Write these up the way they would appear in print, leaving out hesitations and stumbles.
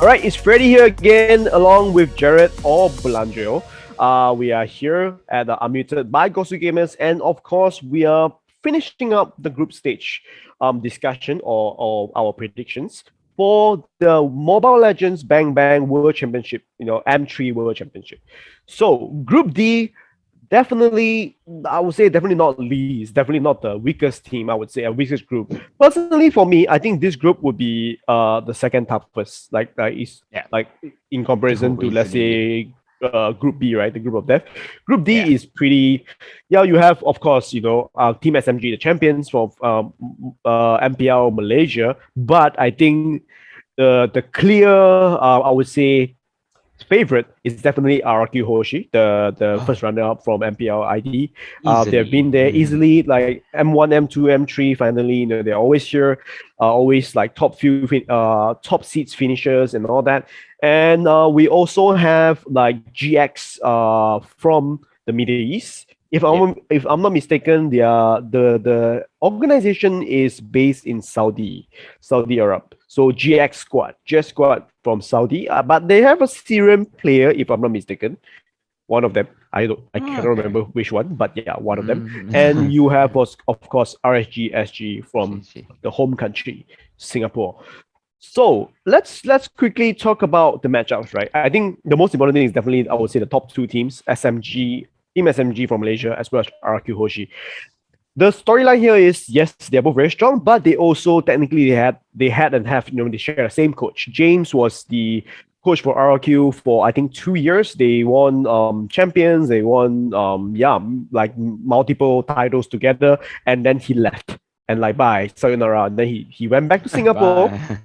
All right, it's Freddy here again, along with Jared or Belandrio. We are here at Unmuted by GosuGamers, and of course, we are finishing up the group stage discussion or our predictions for the Mobile Legends Bang Bang World Championship, M3 World Championship. So, Group D, definitely, I would say definitely not least, definitely not the weakest team, I would say, a weakest group. Personally, for me, I think this group would be the second toughest, Yeah, like in comparison to, let's easily. say, Group B, right? The group of death. Group Yeah. D is pretty, yeah, you have, of course, Team SMG, the champions from MPL Malaysia, but I think the clear, I would say, favorite is definitely RRQ Hoshi, the Oh, first runner up from MPL ID. They've easily. been there easily, like M1, M2, M3. Finally, they're always here, always like top seats finishers and all that. And we also have like GX from the Middle East. Yep. If I'm not mistaken, the organization is based in Saudi Arab. So GX Squad from Saudi, but they have a Syrian player, if I'm not mistaken. One of them, I Oh, cannot okay. remember which one, but yeah, one of them. And Mm. you have, of course, RSG SG from GG. the home country, Singapore. So let's quickly talk about the matchups, right? I think the most important thing is definitely, I would say, the top two teams, Team SMG from Malaysia, as well as RQ Hoshi. The storyline here is, yes, they're both very strong, but they also technically they had and have, they share the same coach. James was the coach for RRQ for, I think, 2 years. They won champions, they won like multiple titles together, and then he left and like bye, sayonara. And then he went back to Singapore. Bye.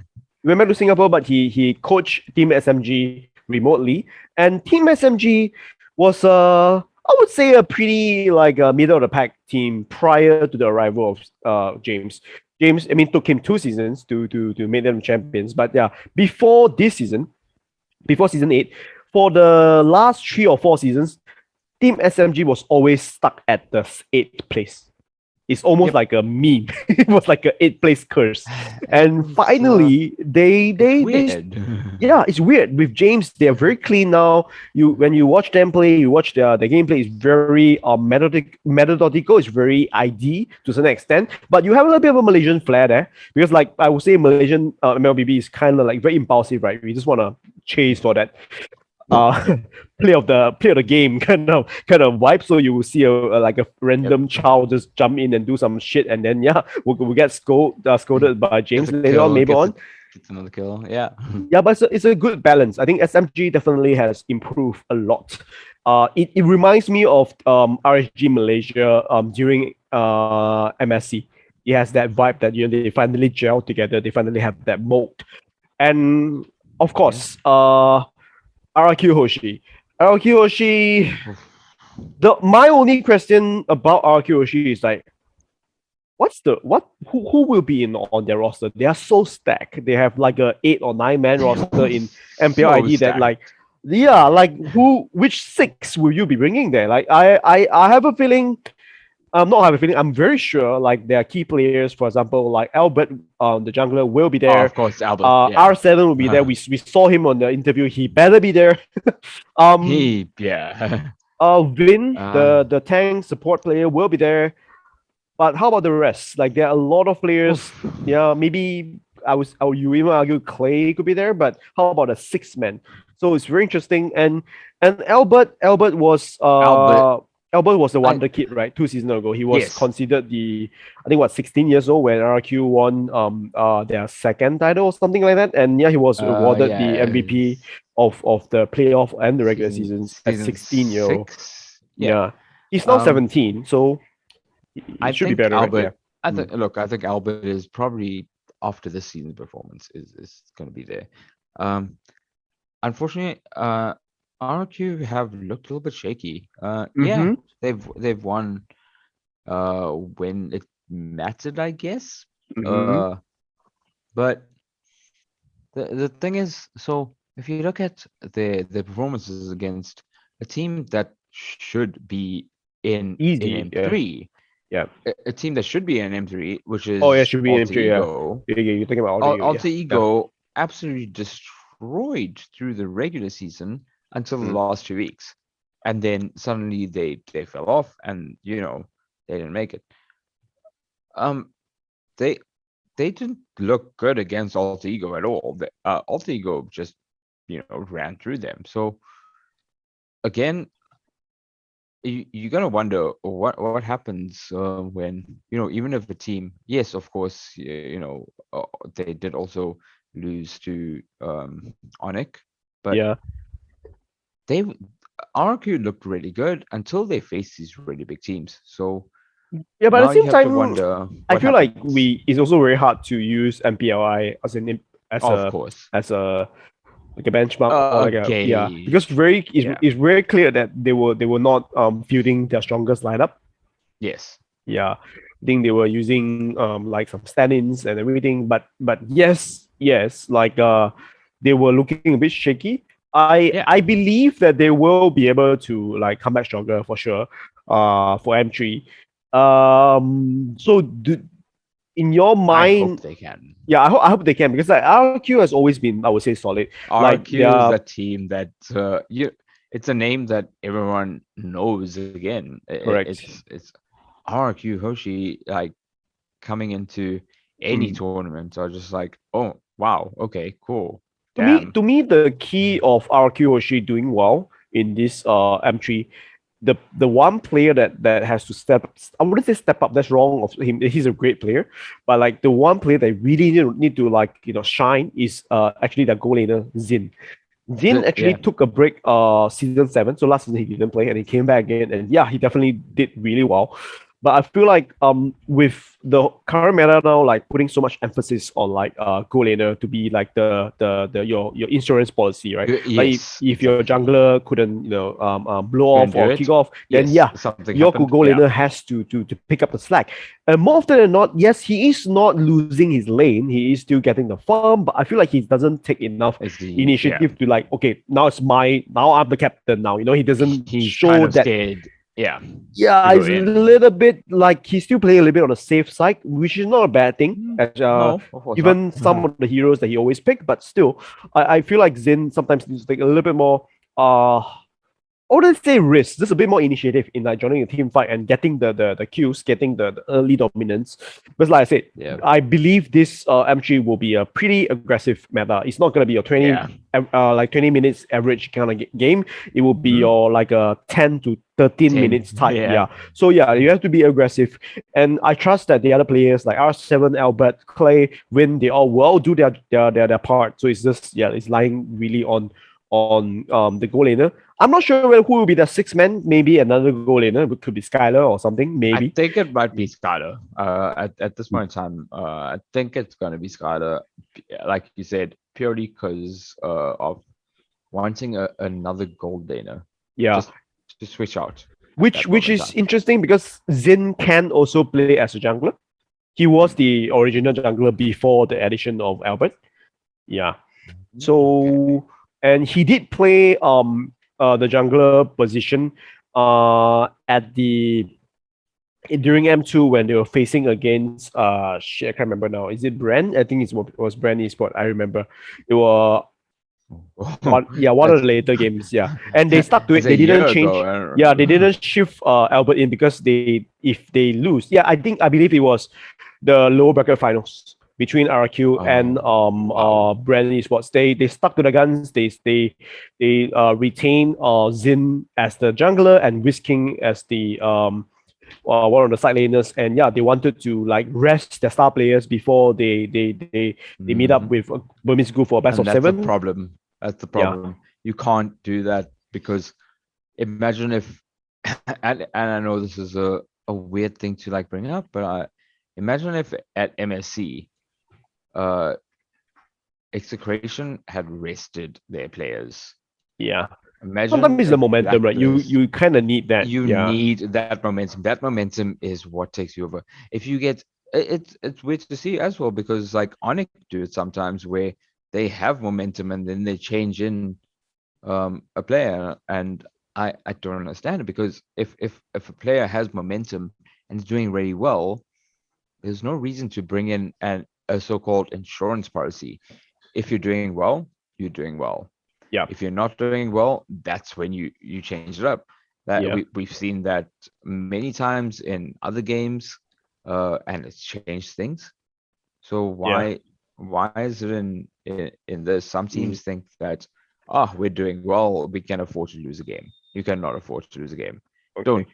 He went back to Singapore, but he coached Team SMG remotely, and Team SMG was I would say a pretty like a middle of the pack team prior to the arrival of James. James, I mean, took him 2 seasons to make them champions. But yeah, before season 8, for the last 3 or 4 seasons, Team SMG was always stuck at the 8th place. It's almost Yep. like a meme. It was like a 8th place curse. And It's finally, it's they weird. yeah, it's weird. With James, they're very clean now. When you watch them play, you watch the gameplay is very methodical. It's very ID to a certain extent. But you have a little bit of a Malaysian flair there, because like I would say, Malaysian MLBB is kind of like very impulsive, right? We just want to chase for that uh play of the game kind of vibe. So you will see like a Yep. random child just jump in and do some shit, and then yeah, we'll get scolded by James Gets a later on, kill. maybe on. Gets another kill. Yeah. Yeah, but it's a good balance. I think SMG definitely has improved a lot. It reminds me of RSG Malaysia during MSC. It has that vibe that they finally gel together. They finally have that mold, and of Yeah. course, RRQ Hoshi. RRQ Hoshi. My only question about RRQ Hoshi is like, who will be in on their roster? They are so stacked. They have like a 8 or 9 man roster in MPL So ID that, stacked. like, yeah, like which six will you be bringing there? Like I have a feeling. Not have a feeling. I'm very sure. Like, there are key players, for example, like Albert, the jungler, will be Oh, there. of course, Albert. Yeah. R7 will be there. We saw him on the interview. He better be there. um, Yeah. Vin, Uh, the tank support player, will be there. But how about the rest? Like, there are a lot of players. oof. Yeah, maybe you even argue Clay could be there, but how about a 6 man? So it's very interesting. And Albert. Albert was the I wonder kid, right? 2 seasons ago, he was Yes. considered I think, 16 years old when RQ won their second title or something like that. And yeah, he was awarded the Yeah. MVP of the playoff and the regular Season seasons at season 16-year-old. 6. Yeah. Yeah, he's now Um. 17, so I it should be think better, right? Yeah. Albert. I think. Mm. Look. I think Albert is probably after this season's performance is going to be there. Um. Unfortunately, RQ have looked a little bit shaky. Yeah, Mm-hmm. they've won when it mattered, I guess. Mm-hmm. Uh, but the thing is, so if you look at their performances against a team that should be in Easy. Yeah. M3, Yeah. a team that should be in M3, which Oh yeah, is should be Alter MJ. Yeah. Ego. Yeah. You're talking about audio. Yeah. Alter Yeah. Ego absolutely destroyed through the regular season until the Mm. last 2 weeks, and then suddenly they fell off, and they didn't make it. Um, they they didn't look good against Alter Ego at all. Alter Ego just ran through them. So again, you gotta wonder what happens when even if a team, yes, of course, they did also lose to Onic, but Yeah. they RQ looked really good until they faced these really big teams. So Yeah, but at now the you same have to time, wonder I what feel like happens. it's also very hard to use MPLI as an as Of a course, as a like a benchmark or a like a yeah, because gauge. Yeah. it's very clear that they were not fielding their strongest lineup. Yes. Yeah, I think they were using like some stand-ins and everything, but yes, like they were looking a bit shaky. I Yeah. believe that they will be able to like come back stronger for sure. For M3. So in your I hope mind, they can. yeah, I hope they can because like RQ has always been, I would say, solid. Like RQ is yeah, a team that it's a name that everyone knows again. correct. It's RRQ Hoshi, like coming into any Mm. tournament are just like, oh wow, okay, cool. To me, Damn. to me, the key of RQ Hoshi doing well in this M3, the one player that has to step up, I wouldn't say step up, that's wrong of him. He's a great player, but like the one player that really need to like shine is actually the goal laner Zin. Zin actually Yeah. took a break season 7, so last season he didn't play and he came back again, and yeah, he definitely did really well. But I feel like with the current meta now, like putting so much emphasis on like goal laner to be like the your insurance policy, right? Like Yes, if your exactly. jungler couldn't blow off Couldn't do or kick it. off, then Yes, yeah, something your happened. goal Yeah. laner has to pick up the slack. And more often than not, yes, he is not losing his lane. He is still getting the farm, but I feel like he doesn't take enough Is the yeah. initiative to like, okay, now I'm the captain now. He doesn't He's kind show of that. scared. Yeah, Yeah, to go it's a in. little bit like he's still playing a little bit on the safe side, which is not a bad thing. As No, of course not. even some of the heroes that he always pick, but still, I feel like Zin sometimes needs to take a little bit more I wouldn't say risk, just a bit more initiative in like joining a team fight and getting the kills, getting the early dominance. Because like I said, Yeah. I believe this M3 will be a pretty aggressive meta. It's not gonna be a Yeah. 20 minutes average kind of game. It will be Hmm. your like a 10 to 13 10. minutes type. Yeah. Yeah. So yeah, you have to be aggressive. And I trust that the other players like R7, Albert, Clay, Win, they all will do their part. So it's just yeah, it's lying really on the goal laner. I'm not sure who will be the sixth man. Maybe another goal laner. It could be Skylar or something. I Maybe. think it might be Mm. Skylar. At this point in time, I think it's gonna be Skylar, like you said, purely because of wanting another gold laner, Yeah. just to switch out at Which that which moment in is time. interesting because Zin can also play as a jungler. He was the original jungler before the addition of Albert. Yeah. Okay. So and he did play the jungler position at the during M2 when they were facing against shit, I can't remember now. Is it Brand? I think it was Brand Esport. I remember. It was one of That's the later games, yeah. And they stuck to that's it. a They year didn't ago. change. I don't Yeah, they remember. didn't shift Albert in because they if they lose. Yeah, I believe it was the lower bracket finals between RQ and Oh wow. Brand Esports. They stuck to the guns. They retain Zin as the jungler and Whisking as the one of the side laners, and yeah, they wanted to like rest their star players before they meet up Mhm. with Burmese Group for a best And of that's a seven. problem. That's the Yeah, problem. You can't do that because imagine if, and I know this is a weird thing to like bring up, but imagine if at MSC, uh, Execration had rested their players. yeah. Imagine Sometimes it's the if momentum, that right? You plays. you kind of need that. You Yeah, need that momentum. That momentum is what takes you over. If you get, it's weird to see as well because like Onyx do it sometimes where they have momentum and then they change in a player, and I don't understand it because if a player has momentum and is doing really well, there's no reason to bring in a so-called insurance policy. If you're doing well, you're doing well. Yeah. If you're not doing well, that's when you change it up. That Yeah. we've seen that many times in other games, and it's changed things. So Yeah. why is it in this? Some Mm. teams think that, oh, we're doing well, we can afford to lose a game. You cannot afford to lose a game. Okay.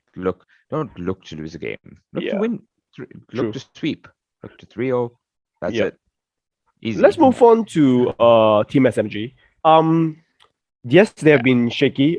Don't look to lose a game. Look to Yeah. win. Look True. to sweep. Look to 3-0. That's Yeah. it. Let's Easy. move on to Team SMG. Yes, they have been shaky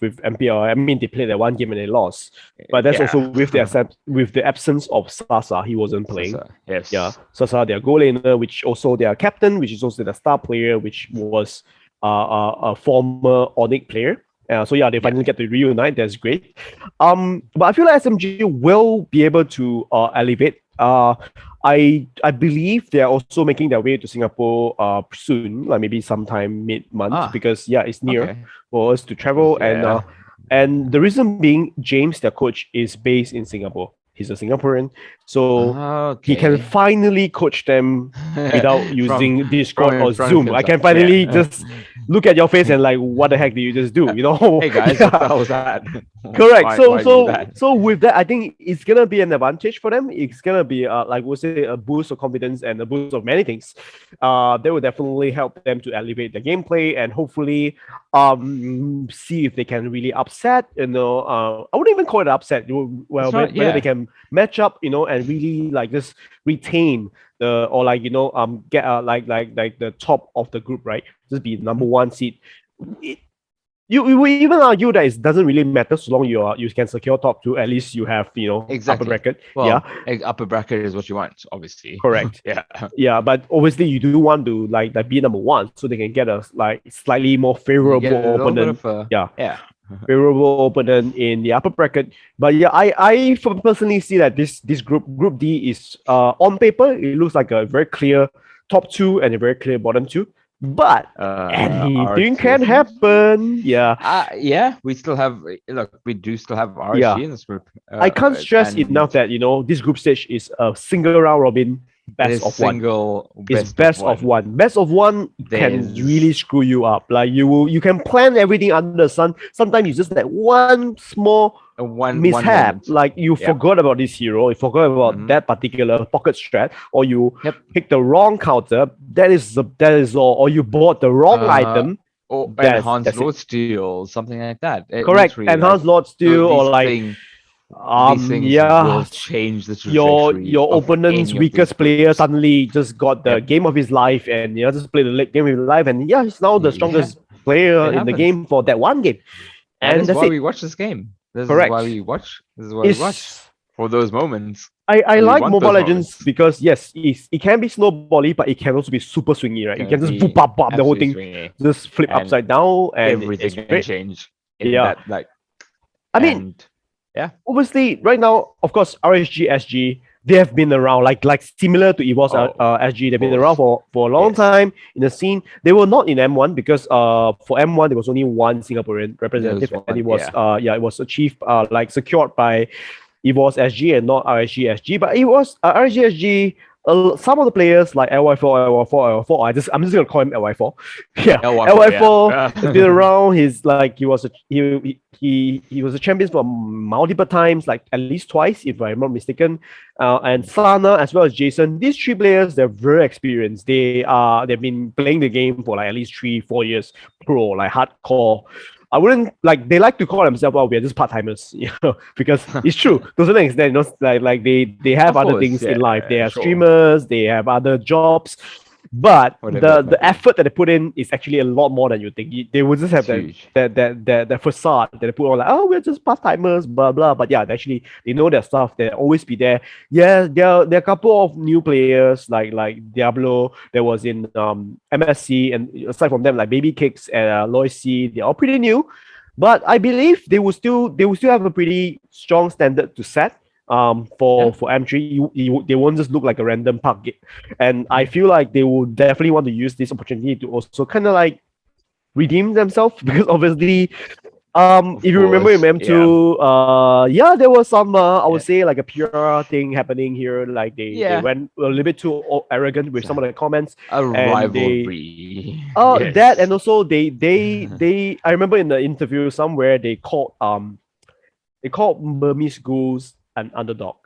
with MPL. I mean, they played that one game and they lost. But that's also Yeah. with the absence of Sasa. He wasn't playing. Sasa, Yeah, yes. Sasa, their goal laner, which also their captain, which is also the star player, which was a former Onyx player. So yeah, they finally get to reunite. That's great. But I feel like SMG will be able to elevate. I believe they are also making their way to Singapore soon, like maybe sometime mid-month, Ah, because yeah, it's near okay. for us to travel. Yeah. And the reason being, James, their coach, is based in Singapore. He's a Singaporean, so he can Okay. finally coach them without From using from Discord in or front of Zoom. I himself. can finally Yeah. just look at your face and like, what the heck did you just do? You know? Hey guys, what the Yeah. hell was that? Correct. So Why do so that? so with that, I think it's gonna be an advantage for them. It's gonna be like we'll say a boost of confidence and a boost of many things. They will definitely help them to elevate the gameplay and hopefully see if they can really upset. I wouldn't even call it upset. Well, It's not. whether they Yeah. can match up, and really like just retain the or like get like the top of the group, right? Just be number one seed. It, you will even argue that it doesn't really matter so long you can secure top two. At least you have upper Exactly. bracket. Yeah, Well, upper bracket is what you want, obviously. correct. Yeah. Yeah, but obviously you do want to like be number one so they can get a like slightly more You get a favorable little bit opponent. of a Yeah, yeah. favorable opponent in the upper bracket. But yeah, I personally see that this group D is on paper it looks like a very clear top two and a very clear bottom two. But anything can RSG. happen. Yeah, Yeah, we still have look, we do still have yeah. RSG in this group. I can't stress And enough that this group stage is a single round robin it best is of one. single It's best of best of one. one. Best of one can really There's screw you up. Like you can plan everything under the sun. Sometimes you just that one small a one mishap, moment. like you Yeah. forgot about this hero, you forgot about Mhm. that particular pocket strat, or you Yep. picked the wrong counter. That is all. Or you bought the wrong item. Or enhanced That's it. Lord Steel, something like that. It Correct. literally like Enhanced Lord Steel or these like things yeah, will change the your trajectory of opponent's any of these weakest player groups. suddenly just got the Yep. game of his life and just played the late game of his life and yeah, he's now the Yeah, strongest player it in the happens. game for that one game. That And is that's why it. we watch this game. This is why Correct. we watch. This is why we watch It's for those moments. I We like want Mobile those Legends moments. because yes, it can be snowbally, but it can also be super swingy, right? You Can can just boop be bop bop the whole absolutely thing, swingy, just flip and upside down, and everything it's can great. change in Yeah, that like. I mean, And yeah, obviously, right now, of course, RSG SG they have been around like similar to EVOS oh, SG. They've been around balls. for a long Yes, time in the scene. They were not in M1 because for M1 there was only one Singaporean there was representative, and one. Yeah, it was achieved like secured by EVOS SG and not RSG SG. But it was RSG SG. Some of the players like LY4, LY4, I'm just gonna call him LY4. Yeah, LY4. LY4 has been Yeah. around. He's like he was a champion for multiple times, like at least twice, if I'm not mistaken. And Sana as well as Jason. These three players, they're very experienced. They've been playing the game for like at least 3-4 years, pro, like hardcore. I wouldn't like they like to call themselves we're just part timers, because it's true. To some extent, like they have Of other course, things in life. They yeah, are sure. streamers, they have other jobs, but Whatever it the might be. effort that they put in is actually a lot more than you think. They would just have It's huge. that facade that they put on like, oh, we're just part timers, blah blah. But yeah, actually they know their stuff. They always be there. Yeah, there are a couple of new players like Diablo. There was in MSC, and aside from them like Baby Kicks and Loy C, they're all pretty new. But I believe they will still have a pretty strong standard to set Yeah. for M3. They won't just look like a random park gate. And I feel like they will definitely want to use this opportunity to also kind of like redeem themselves because obviously Of if you remember in course, M2, yeah, there was some, I would yeah, say, like a PR thing happening here. Like they yeah. went a little bit too arrogant with It's some of the comments, a and they, rivalry. that, and Yes. also they. I remember in the interview somewhere they called Burmese Ghouls an underdog,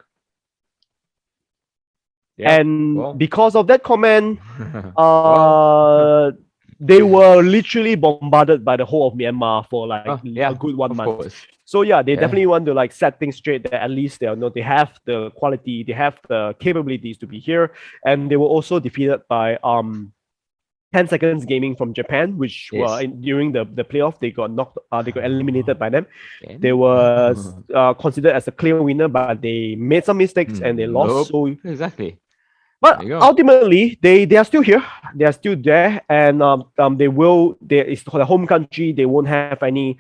Yeah. and Well. because of that comment, Well. uh, they were literally bombarded by the whole of Myanmar for like Oh, a yeah. good one Of month. course. So yeah, they Yeah. definitely want to like set things straight that at least they know they have the quality, they have the capabilities to be here, and they were also defeated by 10 Seconds Gaming from Japan, which were Yes. during the playoff they got knocked, they got eliminated by them. They Again? were considered as a clear winner, but they made some mistakes and they lost. Nope. So Exactly. There but you go. ultimately, they are still here. They are still there, and they will. There is the home country. They won't have any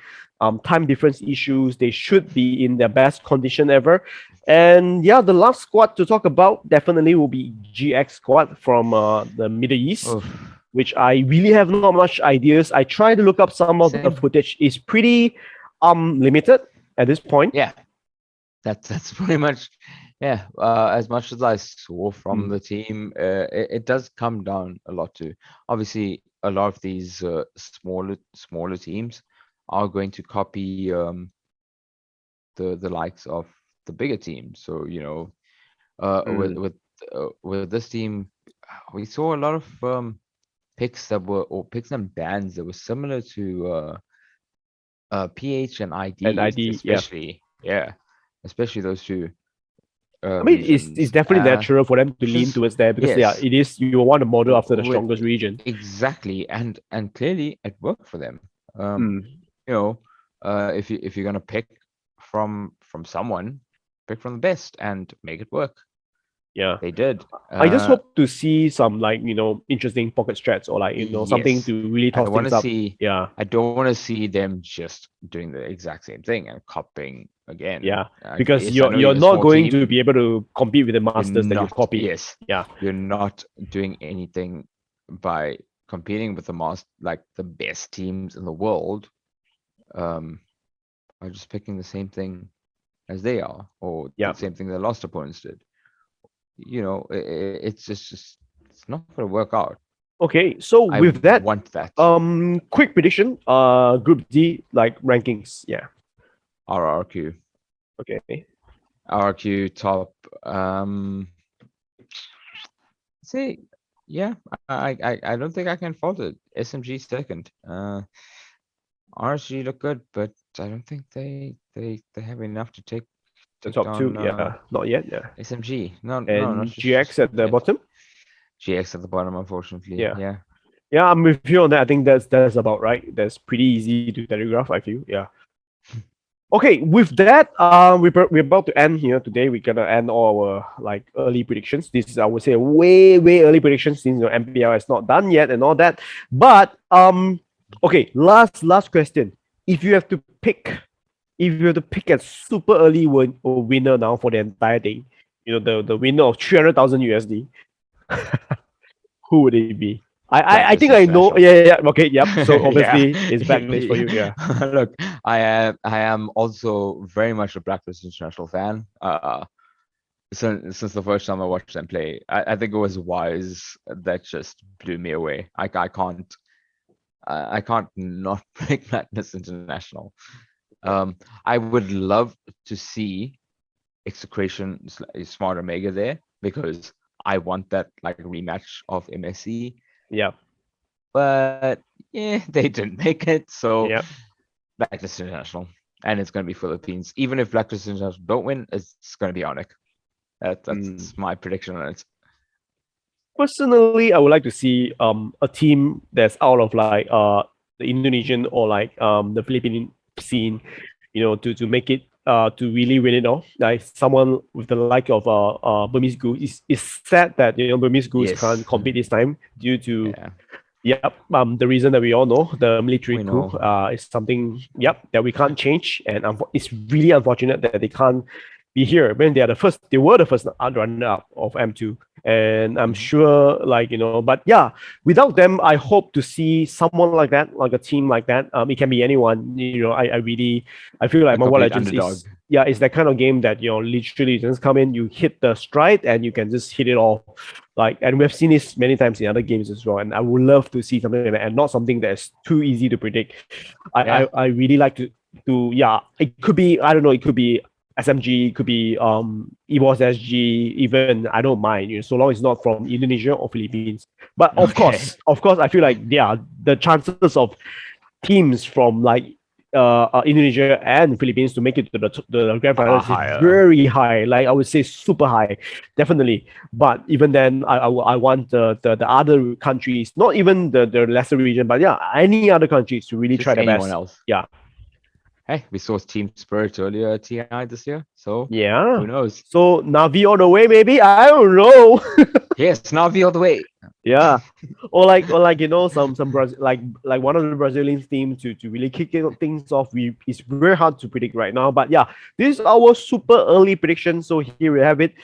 time difference issues. They should be in their best condition ever. And yeah, the last squad to talk about definitely will be GX squad from the Middle East, Oof. which I really have not much ideas. I try to look up some of the Same. footage. It's pretty limited at this point. Yeah. That's pretty much, yeah. As much as I saw from Mm, the team, it does come down a lot to, obviously, a lot of these smaller teams are going to copy the likes of the bigger teams. So mm. with this team, we saw a lot of picks that were, or picks and bans that were similar to PH and And ID, ID, yeah. especially. Yeah, especially those two I mean, it's regions. definitely natural for them to Which lean is, towards there because yeah, yes, it is you want to model after the with strongest region. exactly, and clearly it worked for them. Um, Mm, you know, if you're gonna pick from someone, pick from the best and make it work. yeah. They did. I just hope to see some like interesting pocket strats or like something Yes, to really I toss want things to up. see. Yeah, I don't want to see them just doing the exact same thing and copying again. yeah. Because Yes, I know you're you're a not small going to team. be able to compete with the You're masters that you not. copy. Yes, Yeah. you're not doing anything by competing with like the best teams in the world. Um, are just picking the same thing as they are, or the Yeah. same thing their lost opponents did. It's just it's not gonna work out. Okay. So I with that, want that. quick prediction. Group D like rankings. Yeah. RRQ. Okay. RRQ top. See, yeah, I don't think I can fault it. SMG second. RSG look good, but I don't think they have enough to The take top two. down Yeah. Not yet. Yeah. SMG. No, And GX at not the yet. bottom. GX at the bottom, unfortunately. Yeah. Yeah. Yeah, I'm with you on that. I think that's about right. That's pretty easy to telegraph, I feel. Yeah. Okay, with that, we're about to end here today. We're gonna end all our like early predictions. This is I would say a way early predictions since MPL is not done yet and all that. But okay, last question. If you have to pick, if you have to pick a super early winner now for the entire thing, the winner of 300,000 USD, who would it be? I Blacklist think I know. International. Yeah. Okay. Yep. So Yeah. obviously it's blacklist for you. Yeah. Look, I am also very much a Blacklist International fan. Since the first time I watched them play, I think it was Wise that just blew me away. I can't not pick Blacklist International. I would love to see Execration Smart Omega there because I want that like rematch of MSC. Yeah. But yeah, they didn't make it. So Yeah. Blacklist International, and it's going to be Philippines. Even if Blacklist International don't win, it's going to be Onyx. Mm. That's my prediction on it. Personally, I would like to see a team that's out of like the Indonesian or like the Philippine scene, to make it to really win it all. Like someone with the like of Burmese Goose. It's sad that Burmese Goose can't Yes. compete this time due to Yeah, the reason that we all know, the military we coup, know. is something, that we can't change. And it's really unfortunate that they can't be here when they were the first runner up of M2. And I'm sure, like, but yeah, without them, I hope to see someone like that, like a team like that. It can be anyone. I feel like A Mobile complete Legends underdog. is, yeah, it's that kind of game that, literally just come in, you hit the stride and you can just hit it all. Like, and we've seen this many times in other games as well. And I would love to see something like that, and not something that's too easy to predict. Yeah. I really like yeah, it could be, I don't know, it could be SMG, could be esports SG, even I don't mind, so long it's not from Indonesia or Philippines. But Okay. of course, I feel like, yeah, the chances of teams from like Indonesia and Philippines to make it to the grand Are finals is higher. very high. Like, I would say super high, definitely. But even then, I want the other countries, not even the lesser region, but yeah, any other countries to really try Just their anyone best. else. Yeah, Hey, we saw Team Spirit earlier at TI this year, so yeah. who knows? So Navi on the way, maybe, I don't know. Yes, Navi all the way. Yeah, or like, some Brazil, like one of the Brazilian teams to really kick things off. It's very hard to predict right now, but yeah, this is our super early prediction. So here we have it.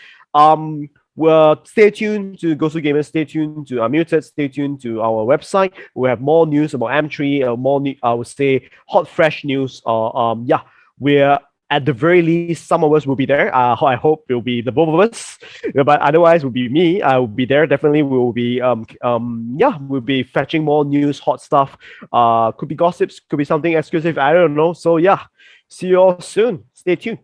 Well, stay tuned to GosuGamers. Stay tuned to Unmuted. Stay tuned to our website. We have more news about M3. More, I would say, hot, fresh news. Yeah, we're at the very least, some of us will be there. I hope it will be the both of us, but otherwise, will be me. I will be there. Definitely, we will be yeah, we'll be fetching more news, hot stuff. Could be gossips, could be something exclusive. I don't know. So yeah, see you all soon. Stay tuned.